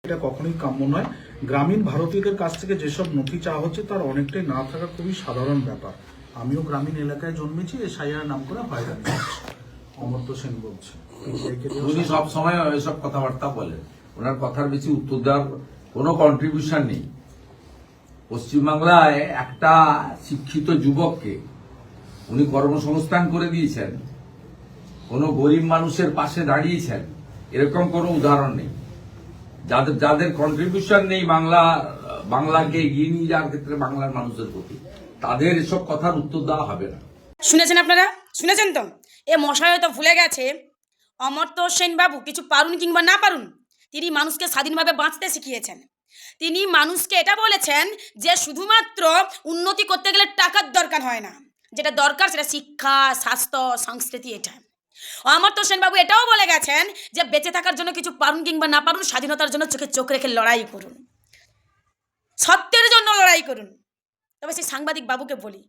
এটা কখনোই কাম্য নয়। গ্রামীণ ভারতীয়দের কাছ থেকে যেসব নথি চাওয়া হচ্ছে তার অনেকটাই না থাকা খুবই সাধারণ ব্যাপার। আমিও গ্রামীণ এলাকায় জন্মেছি, এসআইআর নাম করে হয়রানি হচ্ছে। অমর্ত্য সেন বলছে, উনি সব সময় এসব কথাবার্তা বলেন, ওনার কথার বেশি উত্তর দেওয়ার কোনো কন্ট্রিবিউশন নেই। পশ্চিমবাংলায় একটা শিক্ষিত যুবককে উনি কর্মসংস্থান করে দিয়েছেন, কোনো গরিব মানুষের পাশে দাঁড়িয়েছেন, এরকম কোনো উদাহরণ নেই। যাদের যাদের কন্ট্রিবিউশন নেই বাংলাকে এগিয়ে নিয়ে যাওয়ার ক্ষেত্রে বাংলার মানুষের প্রতি, তাদের এসব কথার উত্তর দেওয়া হবে না। শুনেছেন আপনারা? শুনেছেন তো? এ মশাই তো ভুলে গেছে অমর্ত্য সেন বাবু কিছু পারুন কিংবা না পারুন, তিনি মানুষকে স্বাধীনভাবে বাঁচতে শিখিয়েছেন। তিনি মানুষকে এটা বলেছেন যে শুধুমাত্র উন্নতি করতে গেলে টাকার দরকার হয় না, যেটা দরকার সেটা শিক্ষা, স্বাস্থ্য, সংস্কৃতি। এটা অমর্ত্য সেন বাবু এটাও বলে গেছেন যে বেঁচে থাকার জন্য কিছু পারুন কিংবা না পারুন, স্বাধীনতার জন্য চোখে চোখ রেখে লড়াই করুন, সত্যের জন্য লড়াই করুন। তবে সেই সাংবাদিক বাবুকে বলি,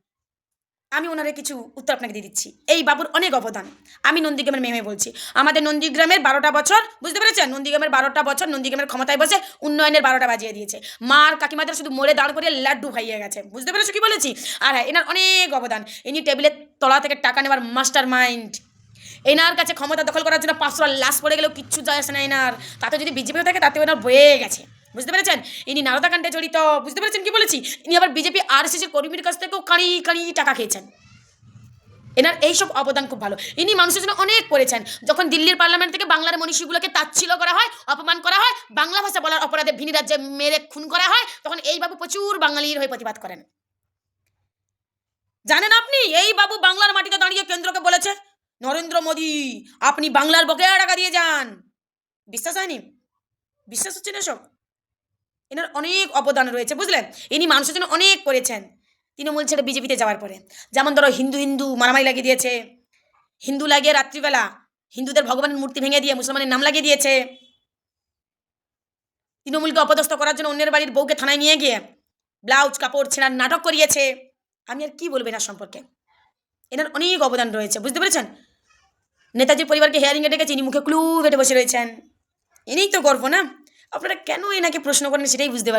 আমি ওনারে কিছু উত্তর আপনাকে দিয়ে দিচ্ছি। এই বাবুর অনেক অবদান। আমি নন্দীগ্রামের মেয়ে বলছি, আমাদের নন্দীগ্রামের 12টা বছর, বুঝতে পেরেছেন? নন্দীগ্রামের 12টা বছর নন্দীগ্রামের ক্ষমতায় বসে উন্নয়নের 12টা বাজিয়ে দিয়েছে। মার কাকিমাদের শুধু মোড়ে দাঁড় করিয়ে লাড্ডু খাইয়ে গেছে। বুঝতে পেরেছো কি বলেছি? আর হ্যাঁ, এনার অনেক অবদান। ইনি টেবিলের তলা থেকে টাকা নেওয়ার মাস্টার মাইন্ড। এনার কাছে ক্ষমতা দখল করার জন্য 500 লাশ পড়ে গেলেও কিচ্ছু যায় আসে না এনার। তাতে যদি বিজেপিও থাকে তাতেও এনার বয়ে গেছে। বুঝতে পেরেছেন? ইনি নারদাকাণ্ডে জড়িত। বুঝতে পেরেছেন কি বলেছি? ইনি আবার বিজেপি আরএসএসের কর্মীর কাছ থেকেও কাঁড়ি কাঁড়ি টাকা খেয়েছেন। এনার এইসব অবদান খুব ভালো। ইনি মানুষের জন্য অনেক করেছেন। যখন দিল্লির পার্লামেন্ট থেকে বাংলার মনীষীগুলোকে তাচ্ছিল্য করা হয়, অপমান করা হয়, বাংলা ভাষা বলার অপরাধে ভিন রাজ্যে মেরে খুন করা হয়, তখন এই বাবু প্রচুর বাঙালির হয়ে প্রতিবাদ করেন। জানেন আপনি, এই বাবু বাংলার মাটিতে দাঁড়িয়ে কেন্দ্রকে বলেছে, নরেন্দ্র মোদী আপনি বাংলার বকেয়া টাকা দিয়ে যান। বিশ্বাস হয়নি? বিশ্বাস হচ্ছে না সব? এনার অনেক অবদান রয়েছে, বুঝলেন? ইনি মানুষের জন্য অনেক করেছেন তৃণমূল ছেড়ে বিজেপিতে যাওয়ার পরে। যেমন ধরো হিন্দু হিন্দু মারামারি লাগিয়ে দিয়েছে, হিন্দু লাগিয়ে রাত্রিবেলা হিন্দুদের ভগবানের মূর্তি ভেঙে দিয়ে মুসলমানের নাম লাগিয়ে দিয়েছে। তৃণমূলকে অপদস্থ করার জন্য অন্যের বাড়ির বউকে থানায় নিয়ে গিয়ে ব্লাউজ কাপড় ছেঁড়ার নাটক করিয়েছে। আমি আর কি বলবো এনার সম্পর্কে? এনার অনেক অবদান রয়েছে, বুঝতে পেরেছেন? নেতাজির পরিবারকে হেয়ারিংয়ে ডেকেছে, ইনি মুখে ক্লু হেঁটে বসে রয়েছেন। ইনিই তো গর্ব না? আপনারা কেন এনাকে প্রশ্ন করেন সেটাই বুঝতে পারেন।